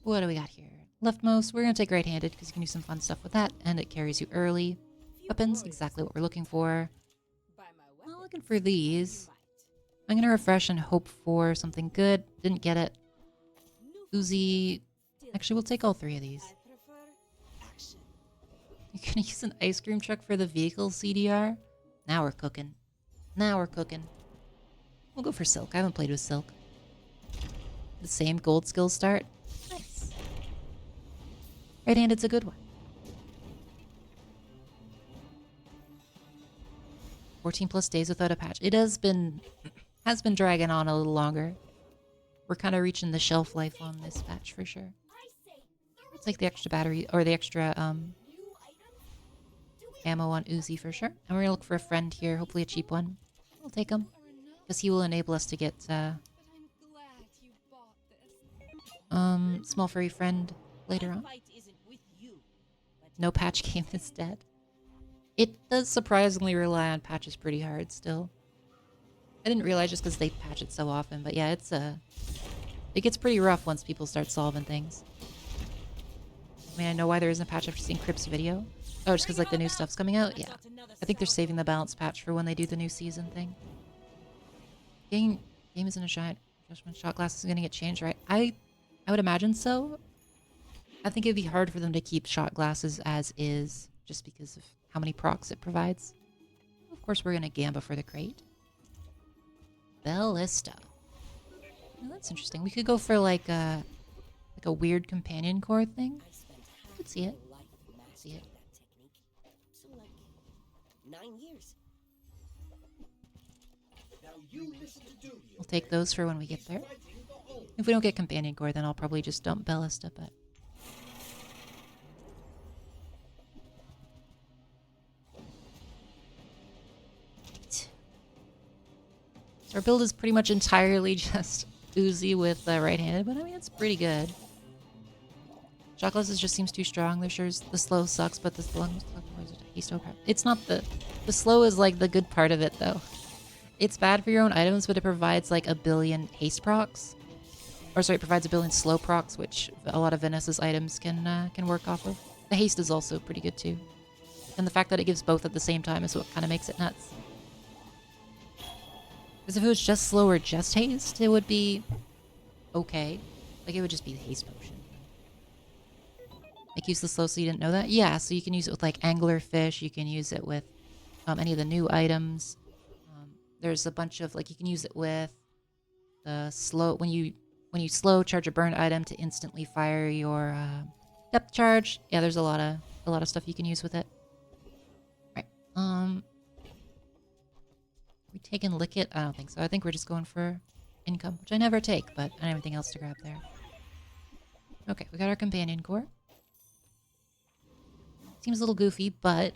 What do we got here? Leftmost, we're going to take right-handed because you can do some fun stuff with that, and it carries you early. Weapons, exactly what we're looking for. Not looking for these. I'm going to refresh and hope for something good. Didn't get it. Uzi. Actually, we'll take all three of these. You can use an ice cream truck for the vehicle CDR? Now we're cooking. Now we're cooking. We'll go for Silk. I haven't played with Silk. The same gold skill start. Nice. Right-handed's a good one. 14 plus days without a patch. It has been dragging on a little longer. We're kind of reaching the shelf life on this patch for sure. It's like the extra battery or the extra ammo on Uzi for sure. And we're gonna look for a friend here, hopefully a cheap one. We'll take him because he will enable us to get small furry friend later on. No patch game is dead. It does surprisingly rely on patches pretty hard still. I didn't realize just because they patch it so often, but yeah, it gets pretty rough once people start solving things. I mean, I know why there isn't a patch after seeing Crip's video. Oh, just because like the new stuff's coming out? Yeah. I think they're saving the balance patch for when they do the new season thing. Game isn't a shot. Shot glass is going to get changed, right? I would imagine so. I think it'd be hard for them to keep shot glasses as is, just because of how many procs it provides. Of course, we're going to Gamba for the crate. Bellista. Oh, that's interesting. We could go for like a weird companion core thing. I could see it. See it. We'll take those for when we get there. If we don't get companion core, then I'll probably just dump Bellista, but... So our build is pretty much entirely just Uzi with right-handed, but I mean, it's pretty good. Shot glasses just seems too strong. They're sure the slow sucks, but the slow... It's not the slow is like the good part of it, though. It's bad for your own items, but it provides like a billion haste procs. Or sorry, it provides a billion slow procs, which a lot of Vanessa's items can work off of. The haste is also pretty good too. And the fact that it gives both at the same time is what kind of makes it nuts. Because if it was just slow or just haste, it would be okay. Like, it would just be the haste potion. Like, use the slow so you didn't know that? Yeah, so you can use it with, like, anglerfish. You can use it with any of the new items. There's a bunch of, like, you can use it with the slow... When you slow, charge a burned item to instantly fire your depth charge. Yeah, there's a lot of stuff you can use with it. Right. We taking lick it? I don't think so. I think we're just going for income, which I never take, but I don't have anything else to grab there. Okay, we got our companion core. Seems a little goofy, but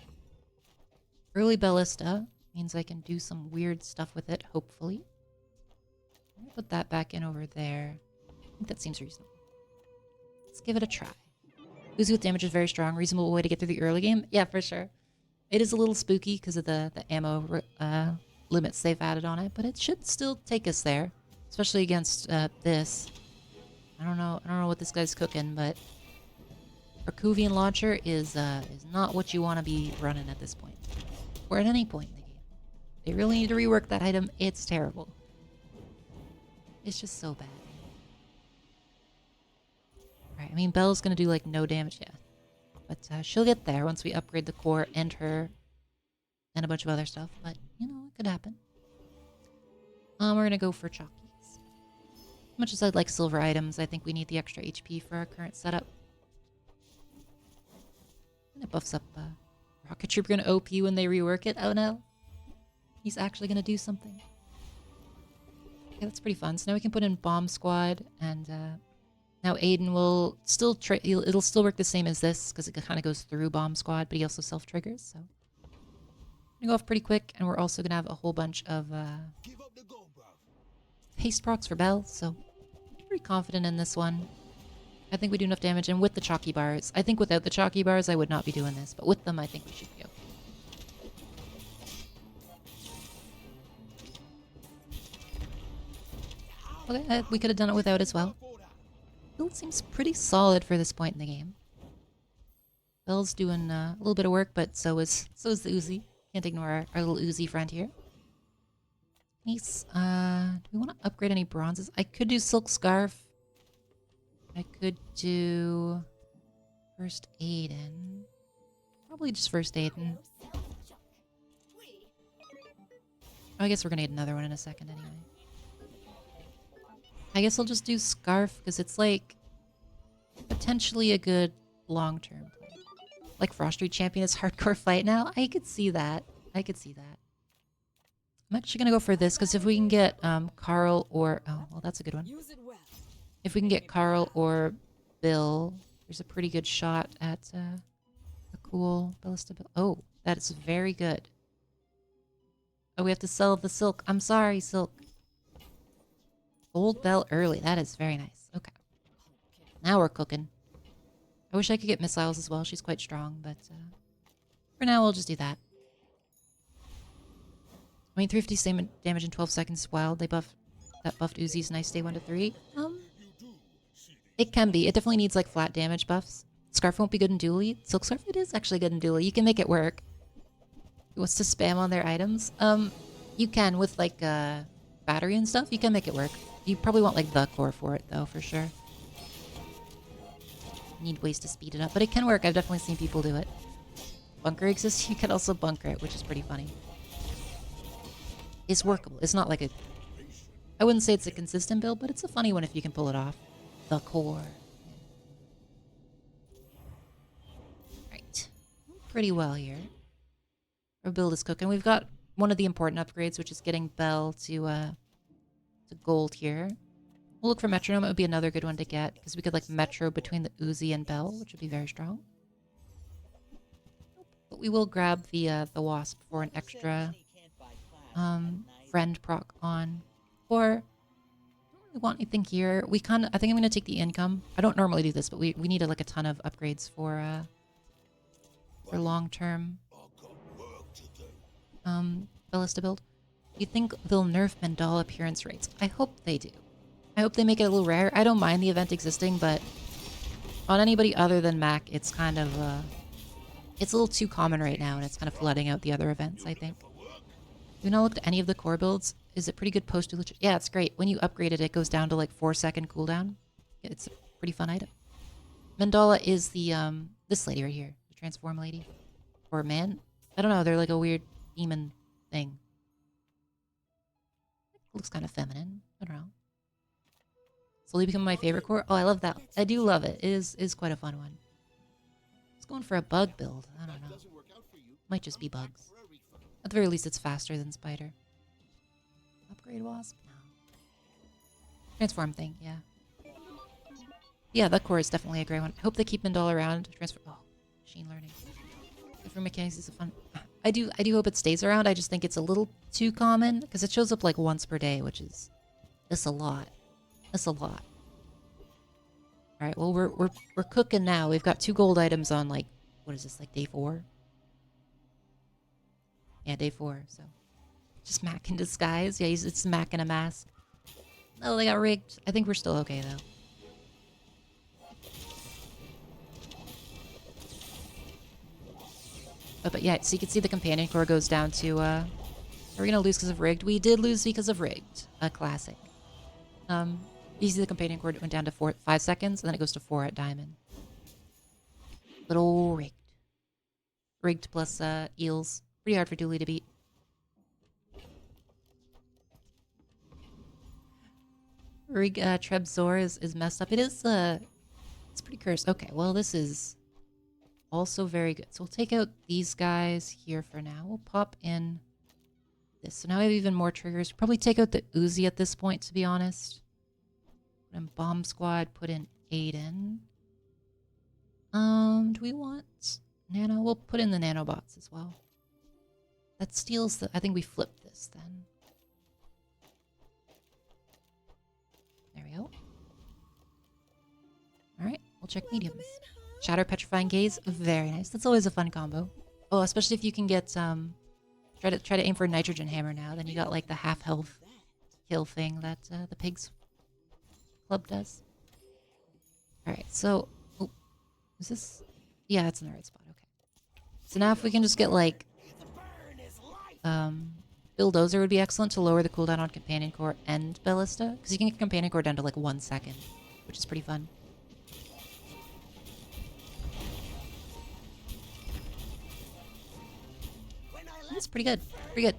early Ballista means I can do some weird stuff with it, hopefully. I'm gonna put that back in over there. I think that seems reasonable. Let's give it a try. Uzi with damage is very strong. Reasonable way to get through the early game? Yeah, for sure. It is a little spooky because of the ammo limits they've added on it, but it should still take us there, especially against this. I don't know what this guy's cooking, but our Kuvian launcher is not what you want to be running at this point, or at any point in the game. They really need to rework that item. It's terrible. It's just so bad. Right, I mean, Belle's gonna do like no damage, yeah, but she'll get there once we upgrade the core and her. And a bunch of other stuff, but, you know, it could happen. We're gonna go for Chalkies. As much as I'd like silver items, I think we need the extra HP for our current setup. And it buffs up, Rocket Troop gonna OP when they rework it. Oh no. He's actually gonna do something. Okay, that's pretty fun. So now we can put in Bomb Squad, and, now Aiden will still it'll still work the same as this, because it kind of goes through Bomb Squad, but he also self-triggers, so... Gonna go off pretty quick, and we're also gonna have a whole bunch of haste procs for Belle, so pretty confident in this one. I think we do enough damage, and with the chalky bars. I think without the chalky bars, I would not be doing this, but with them, I think we should be okay. Okay, we could have done it without as well. Build seems pretty solid for this point in the game. Belle's doing a little bit of work, but so is the Uzi. Can't ignore our little Uzi friend here. Nice. Do we want to upgrade any bronzes? I could do Silk Scarf. I could do First Aiden. Probably just First Aiden. I guess we're gonna need another one in a second anyway. I guess I'll just do Scarf because it's like potentially a good long-term play. Like Frost Street Champion is hardcore fight now. I could see that. I could see that. I'm actually gonna go for this because if we can get Carl or well, that's a good one. If we can get Carl or Bill, there's a pretty good shot at a cool ballista Bill. Oh, that is very good. Oh, we have to sell the silk. I'm sorry, silk. Gold Belle early. That is very nice. Okay. Now we're cooking. I wish I could get missiles as well. She's quite strong, but for now we'll just do that. I mean, 350 damage in 12 seconds is wild. They buffed Uzi's nice day 1 to 3. It can be. It definitely needs like flat damage buffs. Scarf won't be good in dually. Silk Scarf it is actually good in dually. You can make it work. Who wants to spam on their items? You can with like battery and stuff. You can make it work. You probably want like the core for it though, for sure. Need ways to speed it up, but it can work. I've definitely seen people do it. Bunker exists. You can also bunker it, which is pretty funny. It's workable. It's not like a... I wouldn't say it's a consistent build, but it's a funny one if you can pull it off. The core. Right. Pretty well here. Our build is cooking. We've got one of the important upgrades, which is getting Belle to gold here. We'll look for Metronome. It would be another good one to get, because we could like Metro between the Uzi and Belle, which would be very strong. But we will grab the Wasp for an extra friend proc on. Or, I don't really want anything here. I think I'm going to take the income. I don't normally do this, but we need like a ton of upgrades for long-term ballista build. Do you think they'll nerf Mandala appearance rates? I hope they do. I hope they make it a little rare. I don't mind the event existing, but on anybody other than Mac, it's kind of it's a little too common right now, and it's kind of flooding out the other events, I think. Have you not looked at any of the core builds? Is it pretty good post-dual? Yeah, it's great. When you upgrade it, it goes down to like 4-second cooldown. It's a pretty fun item. Mandala is the this lady right here, the transform lady, or man. I don't know. They're like a weird demon thing. It looks kind of feminine. I don't know. Slowly become my favorite core. Oh, I love that. I do love it. It is quite a fun one. It's going for a bug build. I don't know. Might just be bugs. At the very least, it's faster than Spider. Upgrade Wasp? No. Transform thing, yeah. Yeah, that core is definitely a great one. I hope they keep Mandala around. Transform. Oh, machine learning. Different mechanics is a fun. I do hope it stays around. I just think it's a little too common because it shows up like once per day, which is that's a lot. That's a lot. All right, well we're cooking now. We've got 2 gold items on like what is this, like day 4? Yeah, day 4. So just Mac in disguise. Yeah, it's Mac in a mask. Oh, they got rigged. I think we're still okay though. But yeah, so you can see the companion core goes down to are we gonna lose because of rigged? We did lose because of rigged. A classic. You see the companion core went down to 5 seconds, and then it goes to 4 at diamond. But oh, rigged. Rigged plus eels. Pretty hard for Dooley to beat. Trebzor is messed up. It is it's pretty cursed. Okay, well this is also very good. So we'll take out these guys here for now. We'll pop in this. So now we have even more triggers. Probably take out the Uzi at this point, to be honest. Put in Bomb Squad, put in Aiden. Do we want Nano? We'll put in the nanobots as well. That steals the... I think we flip this then. There we go. Alright, we'll check mediums. Shatter Petrifying Gaze, very nice. That's always a fun combo. Oh, especially if you can get try to aim for Nitrogen Hammer now. Then you got like the half health kill thing that the Pigs Club does. Alright, so... Oh, is this... Yeah, it's in the right spot. Okay. So now if we can just get, like... Bulldozer would be excellent to lower the cooldown on Companion Core and Ballista. Because you can get Companion Core down to, like, 1 second. Which is pretty fun. That's pretty good. Pretty good.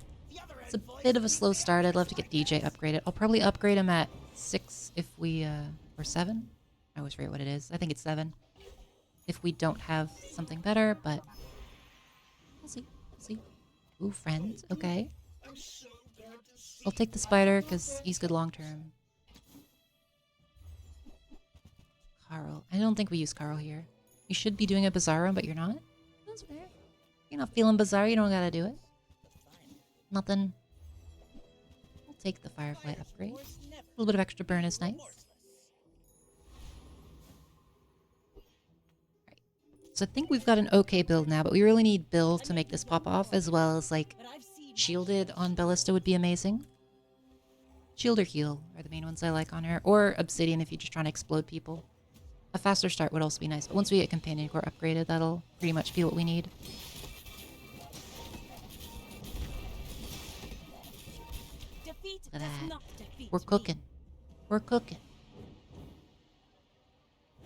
It's a bit of a slow start. I'd love to get DJ upgraded. I'll probably upgrade him at 6 if we, or 7? I always forget what it is. I think it's 7. If we don't have something better, but... We'll see. We'll see. Ooh, friends. Okay. I'll take the spider, because he's good long-term. Carl. I don't think we use Carl here. You should be doing a Bazaar run, but you're not? That's fair. You're not feeling Bazaar, you don't gotta do it. Nothing. I'll take the Firefly upgrade. A little bit of extra burn is nice. Right. So I think we've got an okay build now, but we really need Bill to make this pop off, as well as, like, Shielded on Ballista would be amazing. Shield or Heal are the main ones I like on her. Or Obsidian if you're just trying to explode people. A faster start would also be nice, but once we get Companion Core upgraded, that'll pretty much be what we need. Look at that. We're cooking. We're cooking.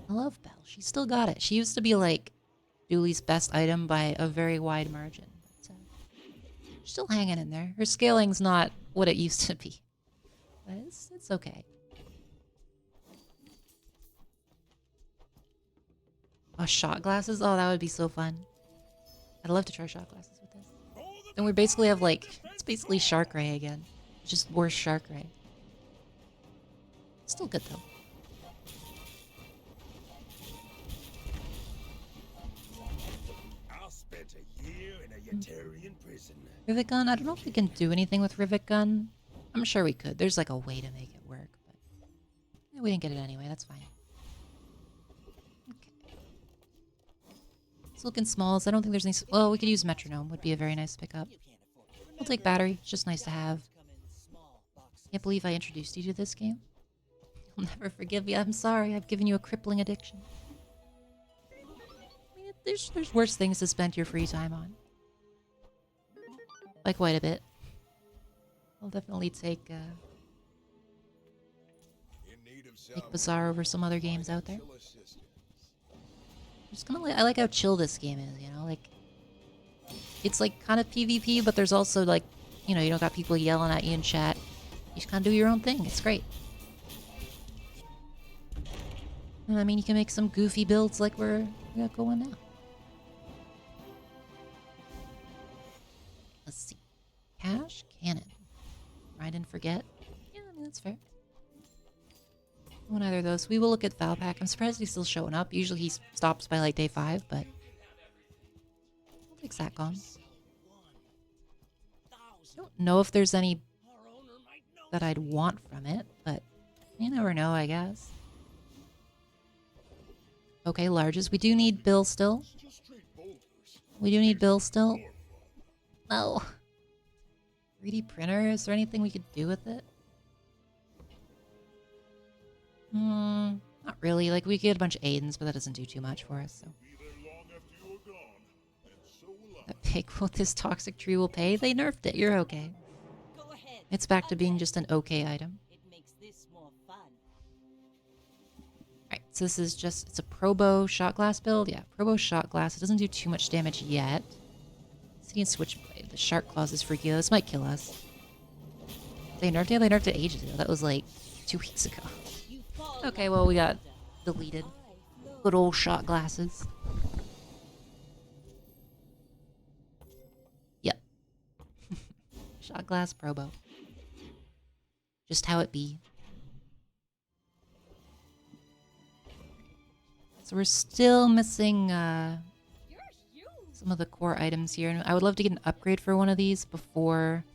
I love Belle. She's still got it. She used to be, like, Dooley's best item by a very wide margin. But, she's still hanging in there. Her scaling's not what it used to be. But it's okay. Oh, shot glasses? Oh, that would be so fun. I'd love to try shot glasses with this. And we basically have, like, it's basically Shark Ray again. Just worse Shark Ray. Still good, though. I spent a year in a Yetarian prison. Rivet Gun? I don't know if we can do anything with Rivet Gun. I'm sure we could. There's, like, a way to make it work. But yeah, we didn't get it anyway. That's fine. Okay. It's looking small, so I don't think there's any... Well, we could use Metronome. Would be a very nice pickup. We'll take Battery. It's just nice to have. Can't believe I introduced you to this game. I'll never forgive you. I'm sorry. I've given you a crippling addiction. I mean, there's worse things to spend your free time on. By quite a bit. I'll definitely take Bazaar over some other games out there. Just kind of I like how chill this game is, you know? Like, it's like kind of PvP, but there's also, like, you know, you don't got people yelling at you in chat. You just kind of do your own thing. It's great. And I mean, you can make some goofy builds like we got going now. Let's see. Cash? Cannon. Ride and forget? Yeah, I mean, that's fair. One either of those. We will look at Valpak. I'm surprised he's still showing up. Usually he stops by like day 5, but... I'll take Satcom. I don't know if there's any that I'd want from it, but you never know, I guess. Okay, larges. We do need Bill still. We do need Bill still. No. 3D printer? Is there anything we could do with it? Not really. Like, we could get a bunch of Aidens, but that doesn't do too much for us, so. That pig quote, this toxic tree will pay? They nerfed it. You're okay. It's back to being just an okay item. Alright, so this is just, it's a Probo shot glass build. Yeah, Probo shot glass. It doesn't do too much damage yet. So you can switchblade. The shark claws is freaky. This might kill us. They nerfed it? They nerfed it ages ago. That was like 2 weeks ago. Okay, well, we got deleted. Good old shot glasses. Yep. Shot glass Probo. Just how it be. So we're still missing some of the core items here. And I would love to get an upgrade for one of these before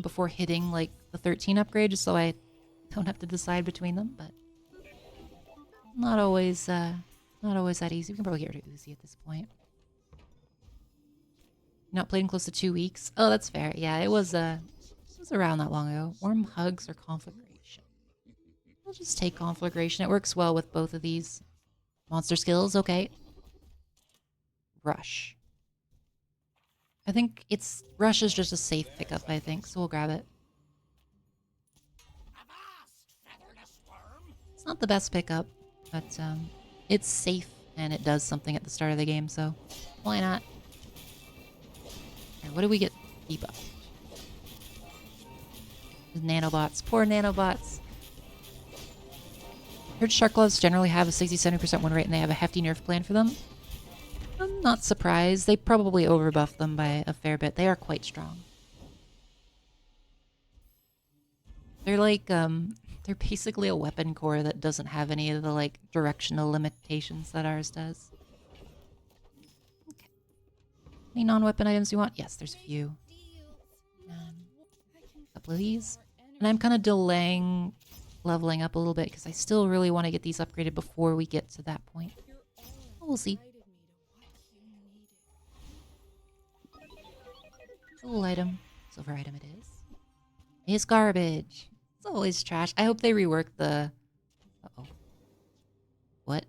before hitting like the 13 upgrade, just so I don't have to decide between them, but not always that easy. We can probably get rid of Uzi at this point. Not played in close to 2 weeks. Oh, that's fair. Yeah, it was around that long ago. Warm hugs or conflagration. We'll just take Conflagration. It works well with both of these monster skills. Okay. Rush. I think Rush is just a safe pickup, I think, so we'll grab it. It's not the best pickup, but it's safe and it does something at the start of the game, so why not? Here, what do we get debuffed? Nanobots. Poor nanobots. Heard Shark Gloves generally have a 60-70% win rate and they have a hefty nerf plan for them. I'm not surprised. They probably overbuffed them by a fair bit. They are quite strong. They're like, they're basically a weapon core that doesn't have any of the, like, directional limitations that ours does. Okay. Any non-weapon items you want? Yes, there's a few. A couple of these. And I'm kind of delaying leveling up a little bit because I still really want to get these upgraded before we get to that point. We'll see. Cool item. Silver item it is. It's garbage. It's always trash. I hope they rework the... Uh-oh. What?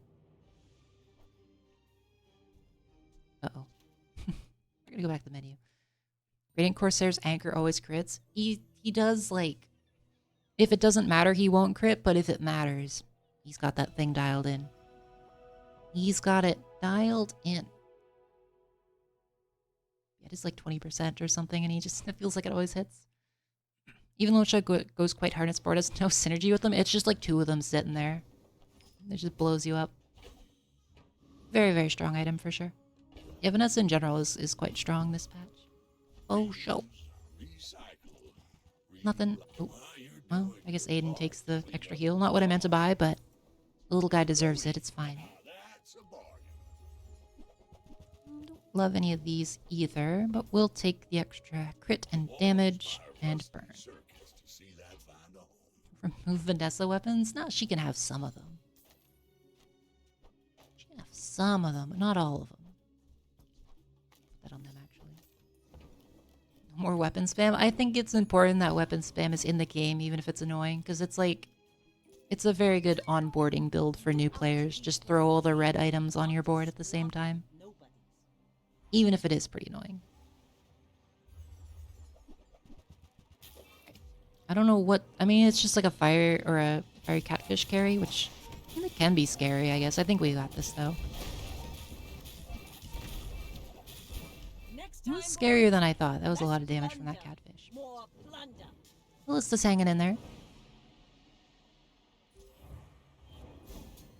Uh-oh. We're gonna go back to the menu. Radiant Corsair's Anchor always crits. He does, like... If it doesn't matter, he won't crit, but if it matters, he's got that thing dialed in. He's got it dialed in. It is like 20% or something, and it feels like it always hits. Even though Chug goes quite hard, its board has no synergy with them, it's just like two of them sitting there. It just blows you up. Very, very strong item for sure. Evanescence in general is quite strong this patch. Oh, show. Nothing. Oh. Well, I guess Aiden takes the extra heal. Not what I meant to buy, but the little guy deserves it. It's fine. Don't love any of these either, but we'll take the extra crit and damage and burn. Remove Vanessa weapons? No, she can have some of them. She can have some of them, but not all of them. Put that on them, actually. No more weapon spam. I think it's important that weapon spam is in the game, even if it's annoying, because it's like... It's a very good onboarding build for new players. Just throw all the red items on your board at the same time. Even if it is pretty annoying. I don't know what... I mean, it's just like a fire or a fiery catfish carry, which it can be scary, I guess. I think we got this, though. It was scarier than I thought. That was a lot of damage from that catfish. Callista's hanging in there.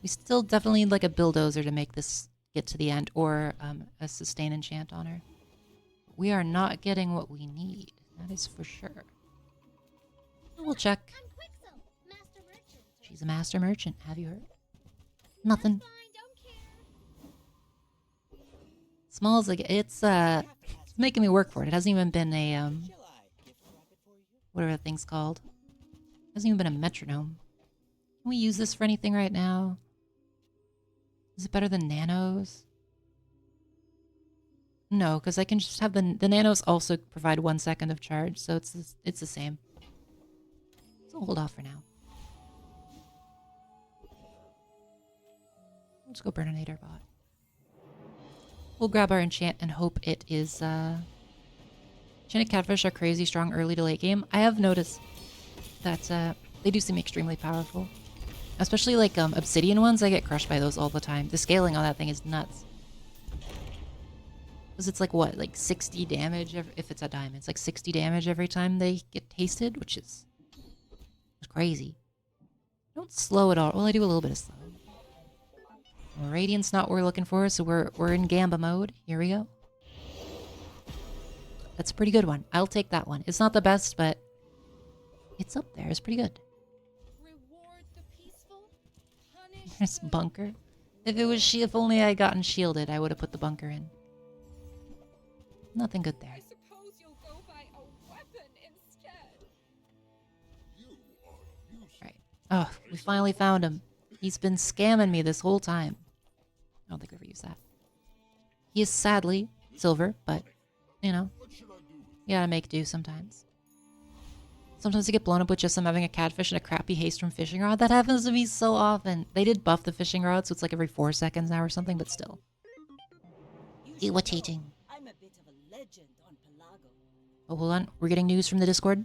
We still definitely need like a bulldozer to make this get to the end, or a sustain enchant on her. We are not getting what we need. That is for sure. We'll check. She's a master merchant. Have you heard? Nothing. Smalls like it's making me work for it. It hasn't even been a whatever that thing's called. It hasn't even been a metronome. Can we use this for anything right now? Is it better than nanos? No, because I can just have the nanos also provide 1 second of charge, so it's the same. So hold off for now. Let's go Burninator bot. We'll grab our enchant and hope it is enchanted catfish are crazy strong early to late game. I have noticed that they do seem extremely powerful. Especially like obsidian ones, I get crushed by those all the time. The scaling on that thing is nuts. Because it's like what, like 60 damage if it's a diamond. It's like 60 damage every time they get tasted, which is crazy. Don't slow it all. Well, I do a little bit of slow. Well, Radiant's not what we're looking for, so we're in Gamba mode. Here we go. That's a pretty good one. I'll take that one. It's not the best, but it's up there. It's pretty good. There's bunker. If only I had gotten shielded, I would have put the bunker in. Nothing good there. I suppose you'll go buy a weapon instead. Right. Oh, we finally found him. He's been scamming me this whole time. I don't think I've ever used that. He is sadly silver, but, you know, you gotta make do sometimes. Sometimes I get blown up with just I'm having a catfish and a crappy haste from fishing rod. That happens to me so often. They did buff the fishing rod, so it's like every 4 seconds now or something, but still. Irritating. I'm a bit of a legend on Pelago. Oh, hold on. We're getting news from the Discord.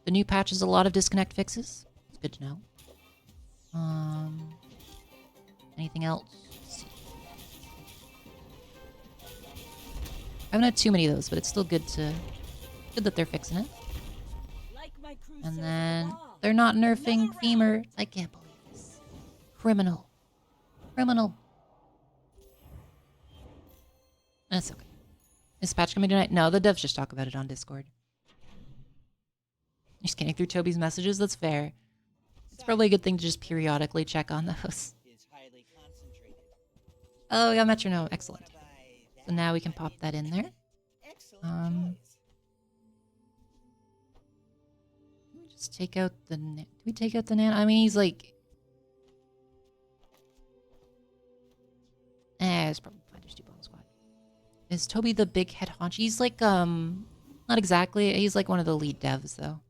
The new patch has a lot of disconnect fixes. It's good to know. Anything else? Let's see. I haven't had too many of those, but it's still good that they're fixing it. Like my crew And says, then "Wow." they're not nerfing Another femur. I can't believe this. Criminal. Criminal. That's okay. Is patch coming tonight? No, the devs just talk about it on Discord. You're scanning through Toby's messages? That's fair. It's probably a good thing to just periodically check on those. Is highly concentrated. Oh, we got metronome. Excellent. Wanna buy So now we can pop that in there. Excellent choice. Just take out the... Do we take out the nan? I mean, he's like... it's probably fine. There's 2 bone squad. Is Toby the big head honcho? He's like, not exactly. He's like one of the lead devs, though.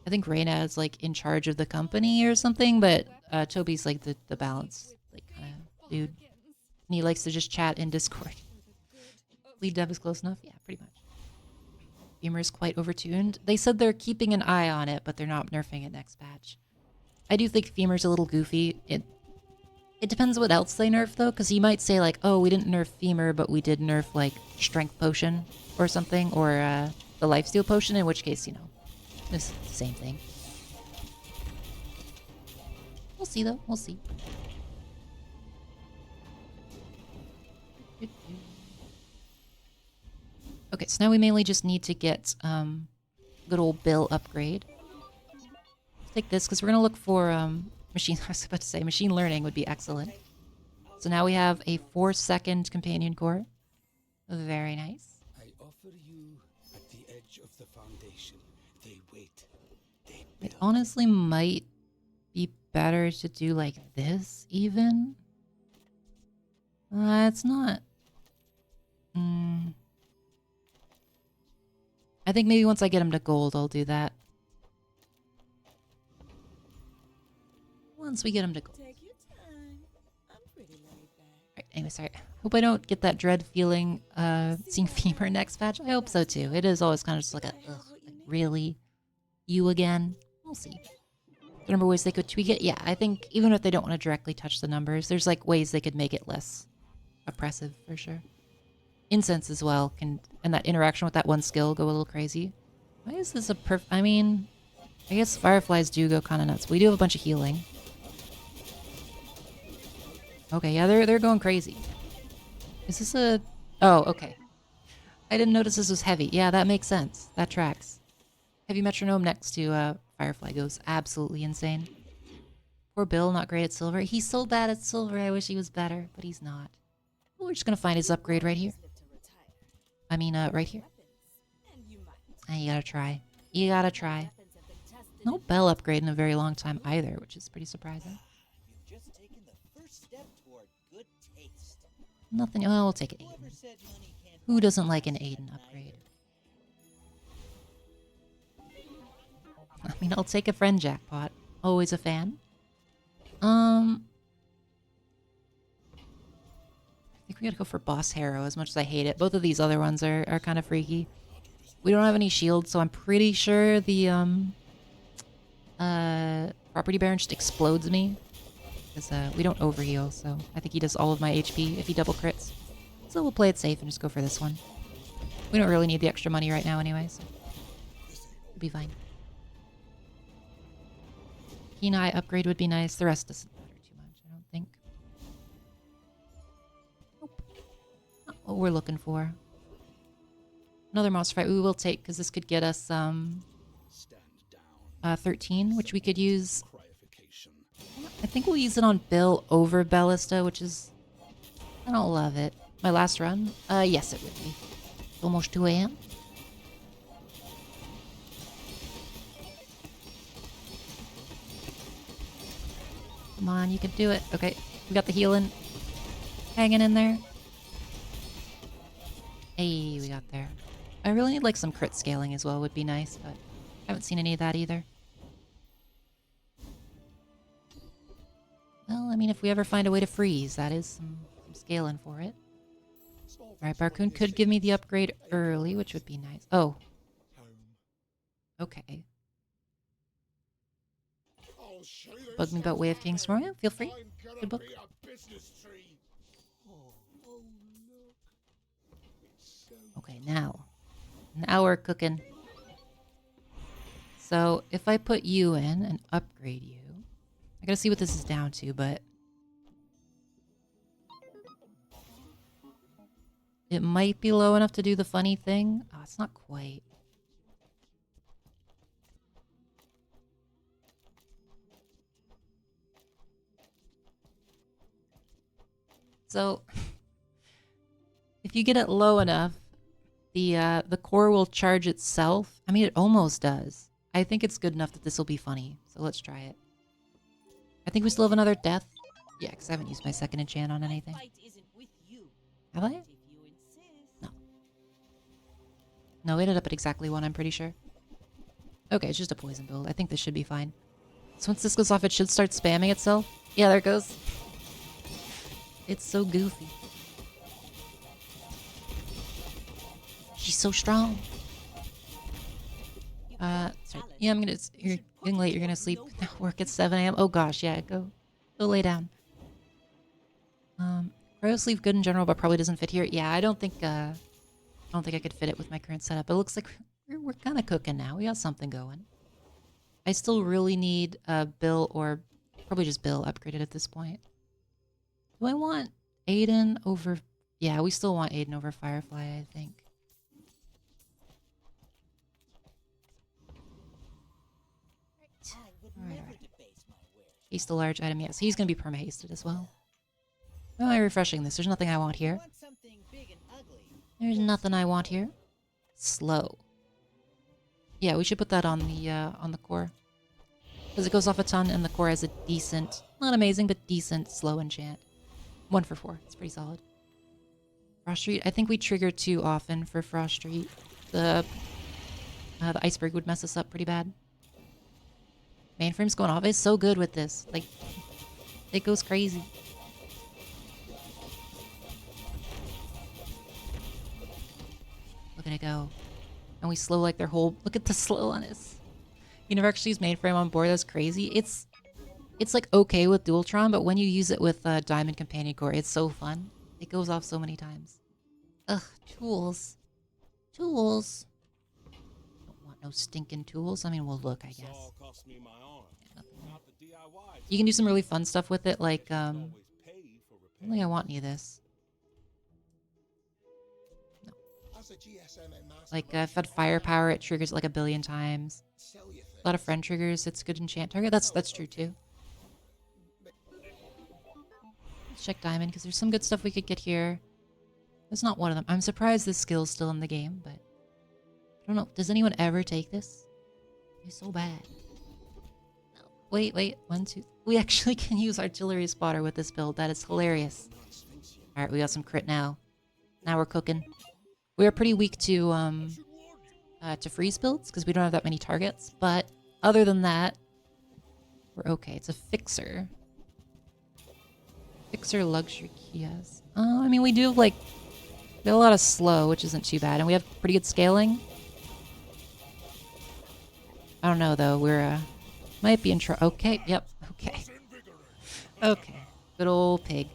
I think Reyna is like in charge of the company or something, but Toby's like the balance like kind of dude. And he likes to just chat in Discord. Lead dev is close enough? Yeah, pretty much. Femur is quite overtuned. They said they're keeping an eye on it, but they're not nerfing it next patch. I do think Femur's a little goofy. It depends what else they nerf, though, because you might say, like, oh, we didn't nerf Femur, but we did nerf, like, Strength Potion or something, or the Lifesteal Potion, in which case, you know, it's the same thing. We'll see, though. We'll see. Okay, so now we mainly just need to get good old Belle upgrade. Let's take this, because we're going to look for machine... I was about to say, machine learning would be excellent. So now we have a 4-second companion core. Very nice. I offer you at the edge of the foundation. They wait. They It build. honestly might be better to do like this, even. It's not. I think maybe once I get him to gold, I'll do that. Once we get him to gold. Take your time. I'm pretty laid back. Right, anyway, sorry. Hope I don't get that dread feeling seeing Femur next patch. I hope so too. It is always kind of just like a, ugh, like, really? You again? We'll see. The number of ways they could tweak it? Yeah, I think even if they don't want to directly touch the numbers, there's like ways they could make it less oppressive for sure. Incense as well can, and that interaction with that one skill go a little crazy. Why is this a I mean, I guess fireflies do go kind of nuts. We do have a bunch of healing. Okay, yeah, they're going crazy. Is this a... Oh, okay. I didn't notice this was heavy. Yeah, that makes sense. That tracks. Heavy metronome next to Firefly goes absolutely insane. Poor Bill, not great at silver. He's so bad at silver, I wish he was better, but he's not. Well, we're just gonna find his upgrade right here. I mean, right here. You gotta try. You gotta try. No Belle upgrade in a very long time either, which is pretty surprising. You've just taken the first step toward good taste. Nothing. Oh, we'll take it. Whoever Aiden. said money can't Who buy doesn't like an happiness Aiden either? upgrade? I mean, I'll take a friend jackpot. Always a fan. I think we gotta go for Boss Harrow as much as I hate it. Both of these other ones are kind of freaky. We don't have any shields, so I'm pretty sure the Property Baron just explodes me. Because we don't overheal, so I think he does all of my HP if he double crits. So we'll play it safe and just go for this one. We don't really need the extra money right now anyway, so it'll be fine. Keen Eye upgrade would be nice. The rest doesn't matter too much, I don't think. Nope. Not what we're looking for. Another monster fight we will take, because this could get us Stand down. 13, which we could use. Cryification. I think we'll use it on Bill over Ballista, which is... I don't love it. My last run? Yes, it would be. Almost 2 a.m. Come on, you can do it. Okay, we got the healing. Hanging in there. Hey, we got there. I really need like some crit scaling as well would be nice, but I haven't seen any of that either. Well, I mean, if we ever find a way to freeze, that is some scaling for it. Alright, Barcoon could give me the upgrade early, which would be nice. Oh. Okay. Bug me about Way of Kings tomorrow? Yeah, feel free. Good book. Okay, now. Now we're cooking. So, if I put you in and upgrade you... I gotta see what this is down to, but... It might be low enough to do the funny thing. Oh, it's not quite. So, if you get it low enough, the core will charge itself. I mean, it almost does. I think it's good enough that this will be funny. So let's try it. I think we still have another death. Yeah, because I haven't used my second enchant on anything. Have I? No. No, we ended up at exactly one, I'm pretty sure. Okay, it's just a poison build. I think this should be fine. So once this goes off, it should start spamming itself. Yeah, there it goes. It's so goofy. She's so strong. Sorry. Yeah, I'm gonna... You're getting late. You're gonna sleep. Work at 7 a.m. Oh gosh, yeah. Go lay down. Cryo sleep good in general, but probably doesn't fit here. Yeah, I don't think I could fit it with my current setup. It looks like we're kind of cooking now. We got something going. I still really need Bill, or probably just Bill upgraded at this point. Do I want Aiden over... Yeah, we still want Aiden over Firefly, I think. Alright. Haste a large item, yes. He's going to be perma-hasted as well. Why am I refreshing this? There's nothing I want here. There's nothing I want here. Slow. Yeah, we should put that on the core. Because it goes off a ton and the core has a decent, not amazing, but decent slow enchant. 1 for 4. It's pretty solid. Frost Street. I think we trigger too often for Frost Street. The iceberg would mess us up pretty bad. Mainframe's going off. It's so good with this. Like, it goes crazy. Look at it go. And we slow like their whole... Look at the slow on this. You never actually use mainframe on board. That's crazy. It's like okay with Dualtron, but when you use it with Diamond Companion Core, it's so fun. It goes off so many times. Ugh, tools. Tools. Don't want no stinking tools. I mean, we'll look, I guess. You can do some really fun stuff with it, like, I don't think I want any of this. No. Like, if I had firepower, it triggers like 1 billion times. A lot of friend triggers, it's good enchant target. That's true too. Let's check Diamond, because there's some good stuff we could get here. There's not one of them. I'm surprised this skill's still in the game, but... I don't know. Does anyone ever take this? It's so bad. No. Wait. 1, 2... We actually can use Artillery Spotter with this build. That is hilarious. Alright, we got some crit now. Now we're cooking. We are pretty weak to freeze builds, because we don't have that many targets. But other than that, we're okay. It's a fixer. Fixer luxury kiosk. I mean, we do have, like... We have a lot of slow, which isn't too bad. And we have pretty good scaling. I don't know, though. We're, might be in trouble. Okay, yep. Okay. Okay. Good old pig.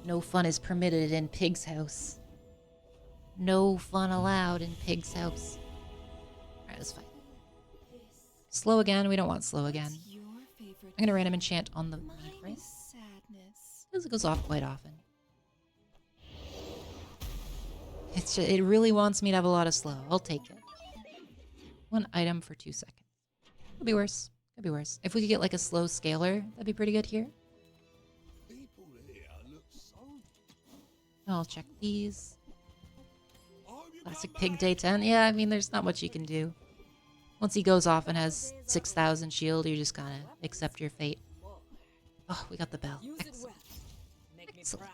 No fun is permitted in Pig's house. No fun allowed in Pig's house. Alright, that's fine. Slow again. We don't want slow again. I'm gonna random enchant on the mainframe. Because it goes off quite often. It's just, it really wants me to have a lot of slow. I'll take it. 1 item for 2 seconds. Could be worse. Could be worse. If we could get like a slow scaler, that'd be pretty good here. I'll check these. Classic Pig Day 10. Yeah, I mean, there's not much you can do. Once he goes off and has 6,000 shield, you just gotta accept your fate. Oh, we got the bell. Excellent. Excellent.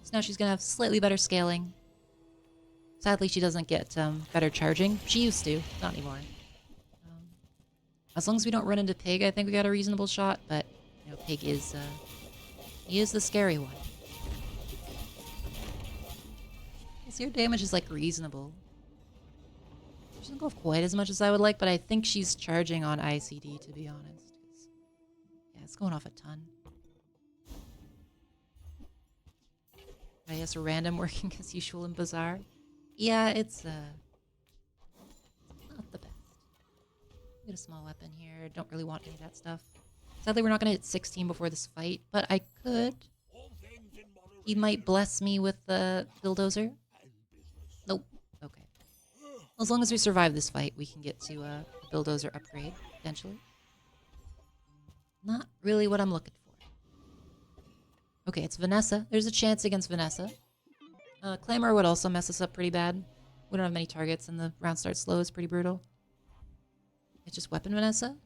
So now she's gonna have slightly better scaling. Sadly, she doesn't get better charging. She used to, not anymore. As long as we don't run into Pig, I think we got a reasonable shot. But you know, Pig is he is the scary one. So your damage is like reasonable. She doesn't go off quite as much as I would like, but I think she's charging on ICD, to be honest. Yeah, it's going off a ton. I guess random working as usual in Bazaar. Yeah, it's not the best. Get a small weapon here. Don't really want any of that stuff. Sadly, we're not going to hit 16 before this fight, but I could. He might bless me with the bulldozer. Nope. Okay. As long as we survive this fight, we can get to a bulldozer upgrade, potentially. Not really what I'm looking for. Okay, it's Vanessa. There's a chance against Vanessa. Claymore would also mess us up pretty bad. We don't have many targets, and the round starts slow. It's pretty brutal. It's just Weapon Vanessa?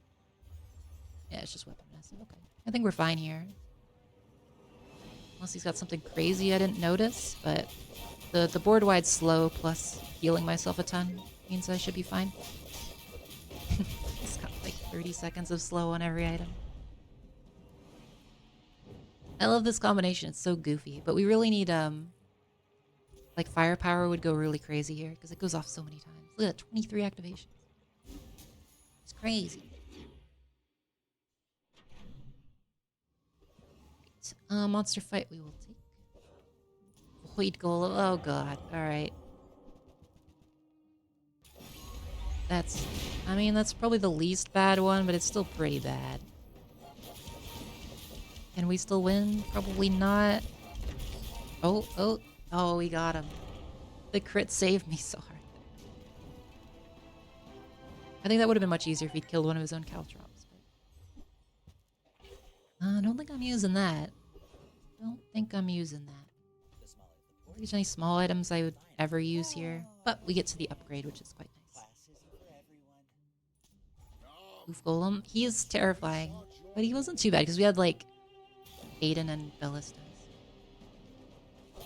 Yeah, it's just Weapon Vanessa. Okay. I think we're fine here. Unless he's got something crazy I didn't notice, but the board-wide slow plus healing myself a ton means I should be fine. He's got like 30 seconds of slow on every item. I love this combination. It's so goofy, but we really need like firepower would go really crazy here because it goes off so many times. Look at that, 23 activations. It's crazy. Right. Monster fight we will take. Void Golem. Oh god. Alright. I mean, that's probably the least bad one, but it's still pretty bad. Can we still win? Probably not. Oh, we got him. The crit saved me so hard. I think that would have been much easier if he'd killed one of his own caltrops. But... I don't think I'm using that. Don't think I'm using that. I don't think there's any small items I would ever use here. But we get to the upgrade, which is quite nice. Oof Golem. He is terrifying. But he wasn't too bad because we had like Aiden and Ballistas.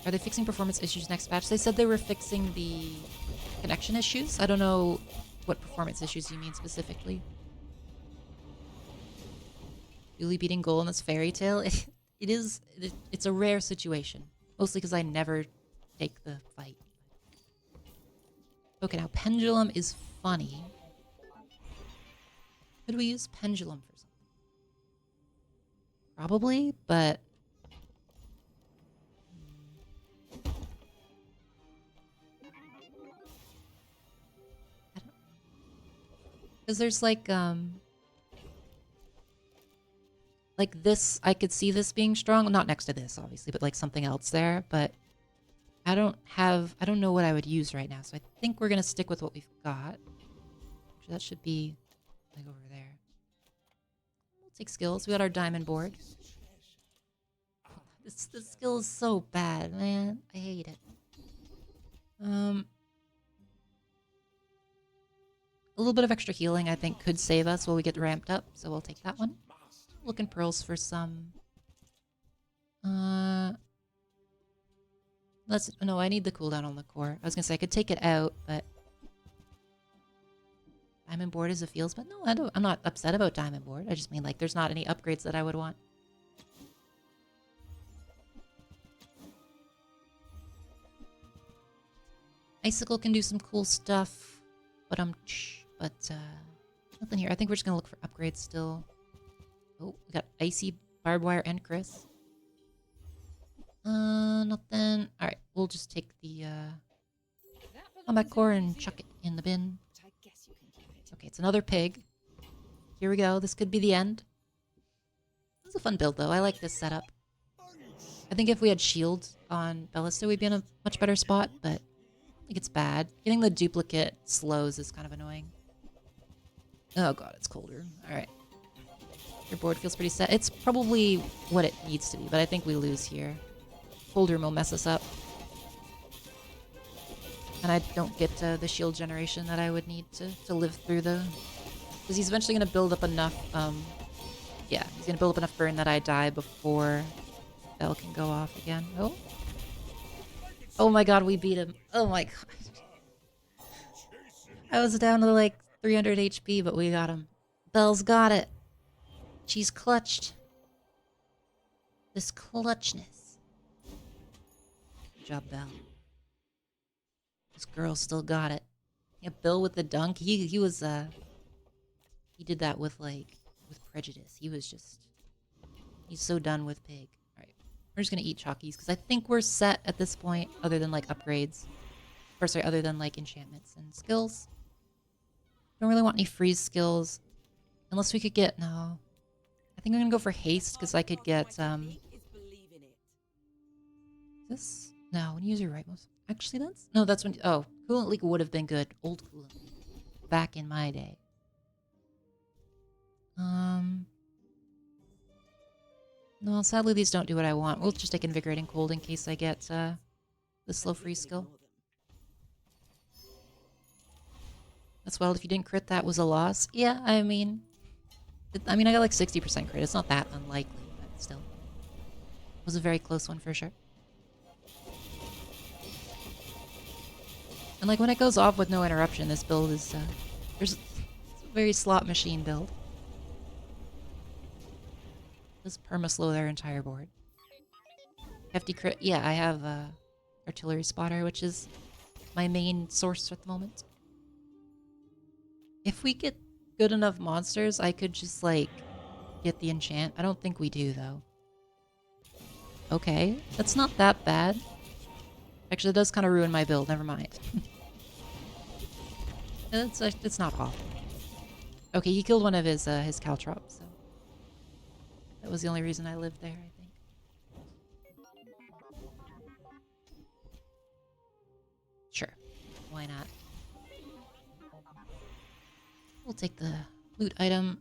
Are they fixing performance issues next patch? They said they were fixing the connection issues. I don't know what performance issues you mean specifically. Julie beating Golem as Fairy Tale. It's a rare situation. Mostly because I never take the fight. Okay, now Pendulum is funny. Could we use Pendulum for something? Probably, but... Because there's like this, I could see this being strong. Well, not next to this, obviously, but like something else there. But I don't know what I would use right now. So I think we're going to stick with what we've got. Actually, that should be like over there. We'll take skills. We got our diamond board. This skill is so bad, man. I hate it. A little bit of extra healing, I think, could save us while we get ramped up, so we'll take that one. Looking pearls for some... No, I need the cooldown on the core. I was gonna say I could take it out, but... Diamond board as it feels, but no, I'm not upset about diamond board. I just mean, like, there's not any upgrades that I would want. Icicle can do some cool stuff, but nothing here. I think we're just gonna look for upgrades still. Oh, we got Icy, Barbed Wire, and Chris. Nothing. Alright, we'll just take the combat core and chuck it in the bin. Okay, it's another pig. Here we go. This could be the end. This is a fun build, though. I like this setup. I think if we had shield on Ballista, we'd be in a much better spot, but I think it's bad. Getting the duplicate slows is kind of annoying. Oh god, it's colder. Alright. Your board feels pretty set. It's probably what it needs to be, but I think we lose here. Colder will mess us up. And I don't get the shield generation that I would need to live through the... Because he's eventually going to build up enough... yeah, he's going to build up enough burn that I die before Belle can go off again. Oh. Oh my god, we beat him. Oh my god. I was down to like 300 HP, but we got him. Belle's got it. She's clutched. This clutchness. Good job, Belle. This girl still got it. Yeah, Bill with the dunk. He was he did that with prejudice. He's so done with pig. Alright. We're just gonna eat chalkies because I think we're set at this point, other than like upgrades. Or sorry, other than like enchantments and skills. Don't really want any freeze skills. Unless we could get no. I think I'm gonna go for haste because I could get this? No, when you use your right mouse. Actually that's when Coolant Leak would have been good. Old Coolant Leak. Back in my day. No, sadly these don't do what I want. We'll just take Invigorating Cold in case I get the slow freeze skill. That's wild. If you didn't crit, that was a loss. Yeah, I mean, I got like 60% crit. It's not that unlikely, but still. It was a very close one for sure. And like when it goes off with no interruption, this build is, it's a very slot machine build. Just perma-slow their entire board. Hefty crit. Yeah, I have Artillery Spotter, which is my main source at the moment. If we get good enough monsters, I could just, like, get the enchant. I don't think we do, though. Okay, that's not that bad. Actually, it does kind of ruin my build. Never mind. It's not awful. Okay, he killed one of his caltrops, so... That was the only reason I lived there, I think. Sure. Why not? We'll take the loot item.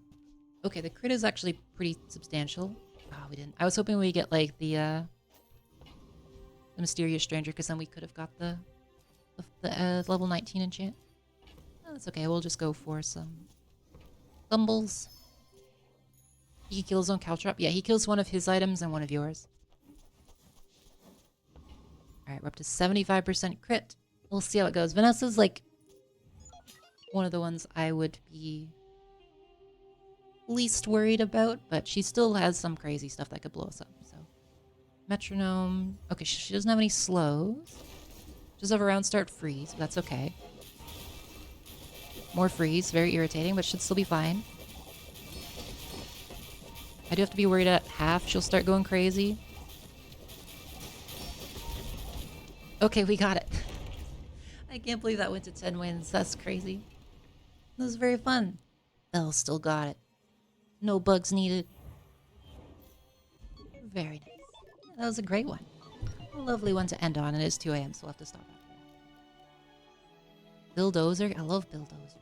Okay, the crit is actually pretty substantial. Oh, we didn't. I was hoping we'd get, like, the Mysterious Stranger, because then we could have got the level 19 enchant. Oh, that's okay. We'll just go for some Thumbles. He can kill his own caltrop. Yeah, he kills one of his items and one of yours. Alright, we're up to 75% crit. We'll see how it goes. Vanessa's, like, one of the ones I would be least worried about, but she still has some crazy stuff that could blow us up, so. Metronome. Okay, she doesn't have any slows. She does have a round start freeze, but that's okay. More freeze, very irritating, but should still be fine. I do have to be worried at half. She'll start going crazy. Okay, we got it. I can't believe that went to 10 wins. That's crazy. That was very fun. Belle still got it. No bugs needed. Very nice. Yeah, that was a great one. A lovely one to end on. It is 2 AM, so we'll have to stop after that. Bulldozer. I love Bulldozer.